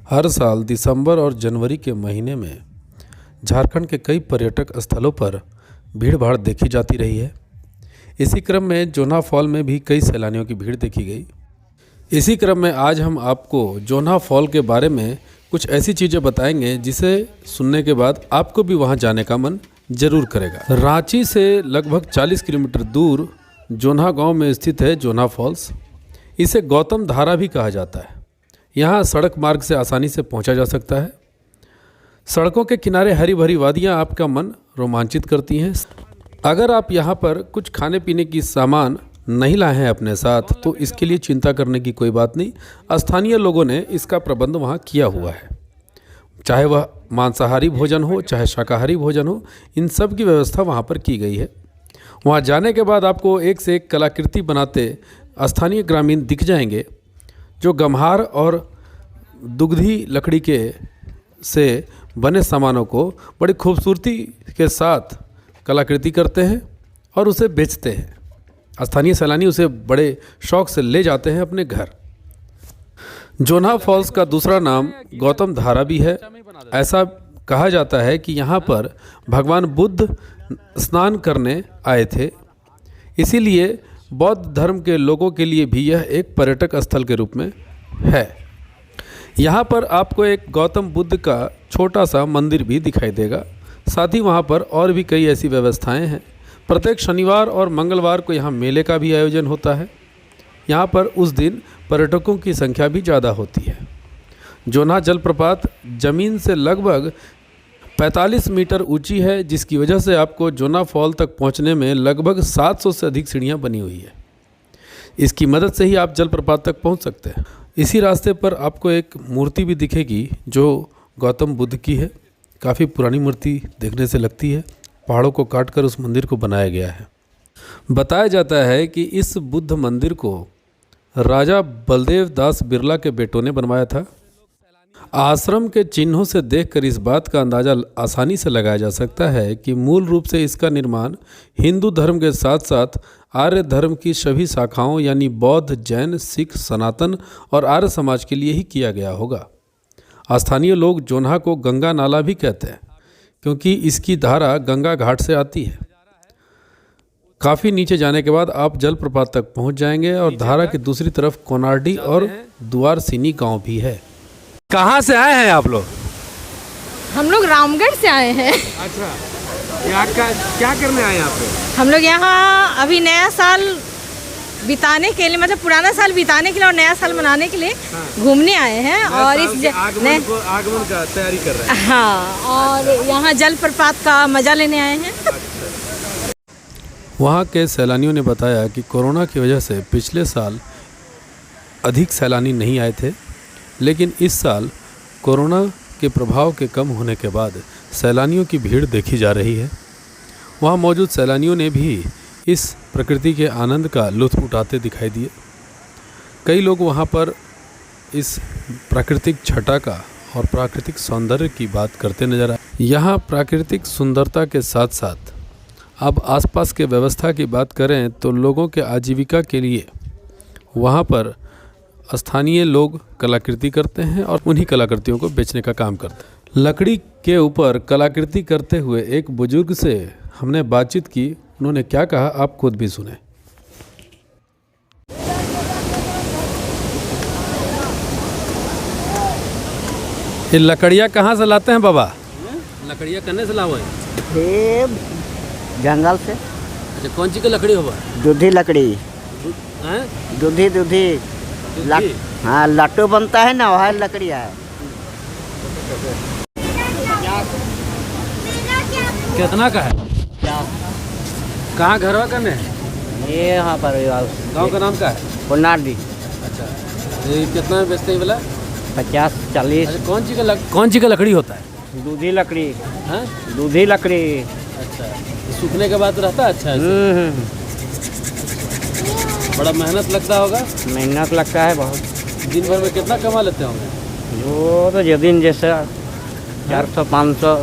हर साल दिसंबर और जनवरी के महीने में झारखंड के कई पर्यटक स्थलों पर भीड़ भाड़ देखी जाती रही है। इसी क्रम में जोन्हा फॉल में भी कई सैलानियों की भीड़ देखी गई। इसी क्रम में आज हम आपको जोन्हा फॉल के बारे में कुछ ऐसी चीज़ें बताएंगे जिसे सुनने के बाद आपको भी वहां जाने का मन जरूर करेगा। रांची से लगभग 40 किलोमीटर दूर जोन्हा गांव में स्थित है जोन्हा फॉल्स। इसे गौतम धारा भी कहा जाता है। यहाँ सड़क मार्ग से आसानी से पहुँचा जा सकता है। सड़कों के किनारे हरी भरी वादियाँ आपका मन रोमांचित करती हैं। अगर आप यहाँ पर कुछ खाने पीने की सामान नहीं लाए हैं अपने साथ तो इसके लिए चिंता करने की कोई बात नहीं। स्थानीय लोगों ने इसका प्रबंध वहाँ किया हुआ है। चाहे वह मांसाहारी भोजन हो चाहे शाकाहारी भोजन हो, इन सब की व्यवस्था वहाँ पर की गई है। वहाँ जाने के बाद आपको एक से एक कलाकृति बनाते स्थानीय ग्रामीण दिख जाएंगे, जो गम्हार और दुग्धी लकड़ी के से बने सामानों को बड़ी खूबसूरती के साथ कलाकृति करते हैं और उसे बेचते हैं। स्थानीय सैलानी उसे बड़े शौक से ले जाते हैं अपने घर। जोन्हा फॉल्स का दूसरा नाम गौतम धारा भी है। ऐसा कहा जाता है कि यहाँ पर भगवान बुद्ध स्नान करने आए थे, इसीलिए बौद्ध धर्म के लोगों के लिए भी यह एक पर्यटक स्थल के रूप में है। यहाँ पर आपको एक गौतम बुद्ध का छोटा सा मंदिर भी दिखाई देगा। साथ ही वहाँ पर और भी कई ऐसी व्यवस्थाएं हैं। प्रत्येक शनिवार और मंगलवार को यहाँ मेले का भी आयोजन होता है। यहाँ पर उस दिन पर्यटकों की संख्या भी ज़्यादा होती है। जोन्हा जलप्रपात ज़मीन से लगभग 45 मीटर ऊंची है, जिसकी वजह से आपको जोन्हा फॉल तक पहुँचने में लगभग 700 से अधिक सीढ़ियाँ बनी हुई है। इसकी मदद से ही आप जलप्रपात तक पहुँच सकते हैं। इसी रास्ते पर आपको एक मूर्ति भी दिखेगी जो गौतम बुद्ध की है। काफ़ी पुरानी मूर्ति देखने से लगती है। पहाड़ों को काटकर उस मंदिर को बनाया गया है। बताया जाता है कि इस बुद्ध मंदिर को राजा बलदेव दास बिरला के बेटों ने बनवाया था। आश्रम के चिन्हों से देखकर इस बात का अंदाज़ा आसानी से लगाया जा सकता है कि मूल रूप से इसका निर्माण हिंदू धर्म के साथ साथ आर्य धर्म की सभी शाखाओं यानी बौद्ध, जैन, सिख, सनातन और आर्य समाज के लिए ही किया गया होगा। स्थानीय लोग जोन्हा को गंगा नाला भी कहते हैं क्योंकि इसकी धारा गंगा घाट से आती है। काफ़ी नीचे जाने के बाद आप जलप्रपात तक पहुंच जाएंगे और धारा की दूसरी तरफ कोनार्डी और दुआरसीनी गांव भी है। कहाँ से आए हैं आप लोग? हम लोग रामगढ़ से आए हैं। अच्छा, यहाँ का क्या करने आए यहाँ पे? हम लोग यहाँ अभी नया साल बिताने के लिए, मतलब पुराना साल बिताने के लिए और नया साल मनाने के लिए घूमने आए हैं और इस आगमन का तैयारी कर रहे हैं। हाँ, और यहाँ जलप्रपात का मजा लेने आए हैं। वहाँ के सैलानियों ने बताया कि कोरोना की वजह से पिछले साल अधिक सैलानी नहीं आए थे, लेकिन इस साल कोरोना के प्रभाव के कम होने के बाद सैलानियों की भीड़ देखी जा रही है। वहाँ मौजूद सैलानियों ने भी इस प्रकृति के आनंद का लुत्फ़ उठाते दिखाई दिए। कई लोग वहाँ पर इस प्राकृतिक छटा का और प्राकृतिक सौंदर्य की बात करते नजर आए। यहाँ प्राकृतिक सुंदरता के साथ साथ अब आसपास के व्यवस्था की बात करें तो लोगों के आजीविका के लिए वहाँ पर स्थानीय लोग कलाकृति करते हैं और उन्हीं कलाकृतियों को बेचने का काम करते हैं। लकड़ी के ऊपर कलाकृति करते हुए एक बुजुर्ग से हमने बातचीत की। उन्होंने क्या कहा आप खुद भी सुने। ये लकड़ियाँ कहाँ से लाते हैं बाबा? लकड़ियाँ कहाँ से लाओ है? जंगल से। अच्छा, कौन सी की लकड़ी होगा? दूधी लकड़ी। दूधी हाँ, लट्टू बनता है ना, वह लकड़ी है। कितना का है? कहाँ घरवा करने है? ये यहाँ पर गांव का नाम क्या है? कोनार्डी। अच्छा, ये कितना में बेचते हैं बोला? 50-40। अच्छा, कौन सी का लकड़ी होता है? दूधी लकड़ी। हाँ, दूधी लकड़ी। अच्छा, सूखने के बाद रहता है। अच्छा, बड़ा मेहनत लगता होगा? मेहनत लगता है बहुत। दिन भर में कितना कमा लेते होंगे? वो तो दिन जैसे 400-500।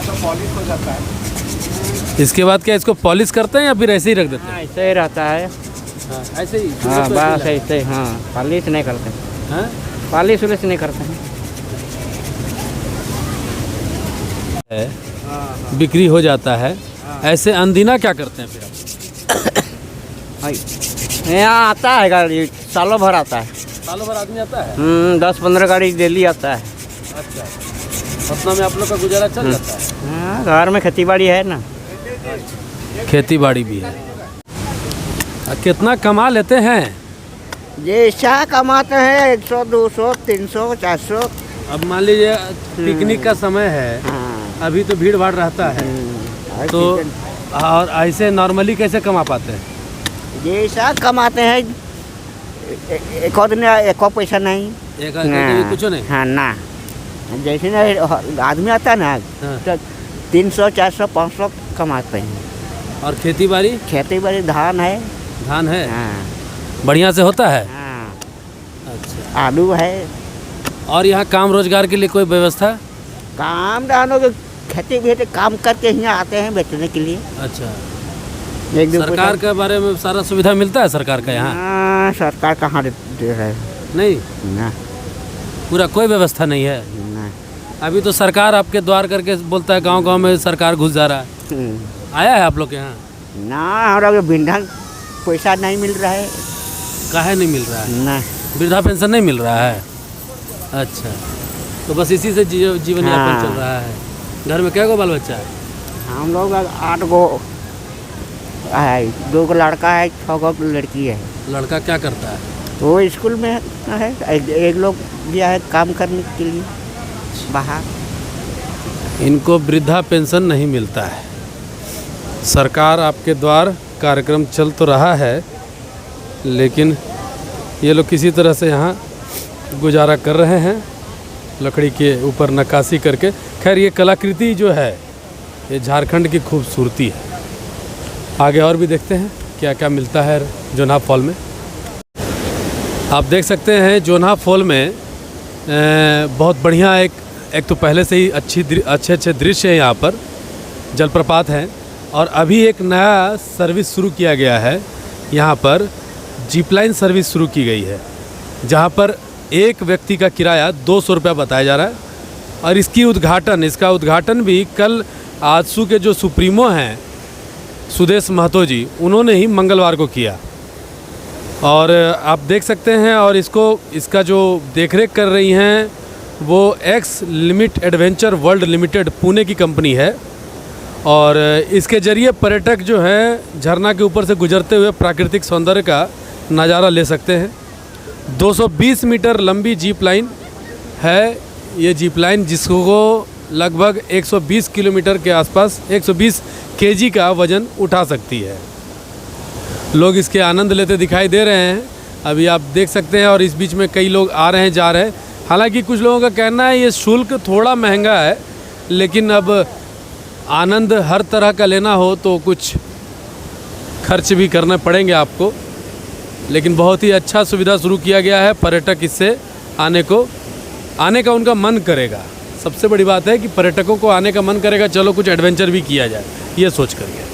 तो पॉलिश हो जाता है। इसके बाद क्या इसको पॉलिश करते हैं या फिर ऐसे ही रख देते हैं? ऐसे ही रहता है। ऐसे ही हाँ बस ऐसे ही, हाँ पॉलिश नहीं करते, हाँ? पॉलिश उलिश नहीं करते हैं। बिक्री हो जाता है। ऐसे अनदिना क्या करते हैं फिर आप? यहाँ आता है गाड़ी, सालों भर आता है। सालों भर आदमी आता है? 10-15 गाड़ी डेली आता है। अच्छा, उतना में आप लोग का गुजारा चल जाता है? हाँ घर में खेती बाड़ी है ना। खेती बाड़ी भी है। कितना कमा लेते हैं? जैसा कमाते हैं 100, 200, 300, 400। अब मान लीजिए पिकनिक का समय है, हाँ अभी तो भीड़ भाड़ रहता है, तो और ऐसे नॉर्मली कैसे कमा पाते हैं? जैसा कमाते हैं, एक दिन एक पैसा नहीं। एक आदमी कुछ नहीं? हाँ ना, जैसे ना आदमी आता है ना, हाँ। तो 300, 400, 500 कमाते हैं। और खेती बाड़ी? खेती बाड़ी धान है। धान है? हाँ बढ़िया से होता है? हाँ, अच्छा। आलू है। और यहाँ काम रोजगार के लिए कोई व्यवस्था? काम दानों के खेती भी काम करके यहाँ आते हैं बेचने के लिए। अच्छा, एक दो सरकार के बारे में सारा सुविधा मिलता है सरकार का यहाँ? हाँ सरकार कहाँ दे रहा है? नहीं, ना पूरा कोई व्यवस्था नहीं है। ना। अभी तो सरकार आपके द्वार करके बोलता है गांव-गांव में सरकार घुस जा रहा है। आया है आप लोग के यहाँ? ना हमारा वृद्धा पैसा नहीं मिल रहा है। काहे नहीं मिल रहा है? ना वृद्धा पेंशन नहीं मिल रहा है? अच्छा, तो बस इसी से जीवन यापन हाँ। चल रहा है। घर में क्या गो बाल बच्चा है? हम लोग 8 गो है, 2 गो लड़का है, 6 गो लड़की है। लड़का क्या करता है? वो स्कूल में है। एक लोग गया है काम करने के लिए बाहर। इनको वृद्धा पेंशन नहीं मिलता है। सरकार आपके द्वार कार्यक्रम चल तो रहा है, लेकिन ये लोग किसी तरह से यहाँ गुजारा कर रहे हैं, लकड़ी के ऊपर नक्काशी करके। खैर ये कलाकृति जो है ये झारखंड की खूबसूरती है। आगे और भी देखते हैं क्या क्या मिलता है जोन्हा फॉल में। आप देख सकते हैं जोन्हा फॉल में बहुत बढ़िया एक तो पहले से ही अच्छे दृश्य है। यहाँ पर जलप्रपात हैं और अभी एक नया सर्विस शुरू किया गया है। यहाँ पर जीप लाइन सर्विस शुरू की गई है, जहाँ पर एक व्यक्ति का किराया 200 रुपया बताया जा रहा है। और इसका उद्घाटन भी कल आजसू के जो सुप्रीमो हैं सुदेश महतो जी, उन्होंने ही मंगलवार को किया। और आप देख सकते हैं, और इसका जो देखरेख कर रही हैं वो x limit adventure world limited Pune की कंपनी है। और इसके ज़रिए पर्यटक जो हैं झरना के ऊपर से गुजरते हुए प्राकृतिक सौंदर्य का नज़ारा ले सकते हैं। 220 मीटर लंबी जीप लाइन है ये जीप लाइन, जिसको लगभग 120 किलोमीटर के आसपास 120 केजी का वज़न उठा सकती है। लोग इसके आनंद लेते दिखाई दे रहे हैं, अभी आप देख सकते हैं। और इस बीच में कई लोग आ रहे हैं जा रहे हैं। हालांकि कुछ लोगों का कहना है ये शुल्क थोड़ा महंगा है, लेकिन अब आनंद हर तरह का लेना हो तो कुछ खर्च भी करने पड़ेंगे आपको। लेकिन बहुत ही अच्छा सुविधा शुरू किया गया है, पर्यटक इससे आने का उनका मन करेगा। सबसे बड़ी बात है कि पर्यटकों को आने का मन करेगा, चलो कुछ एडवेंचर भी किया जाए, ये सोच करके।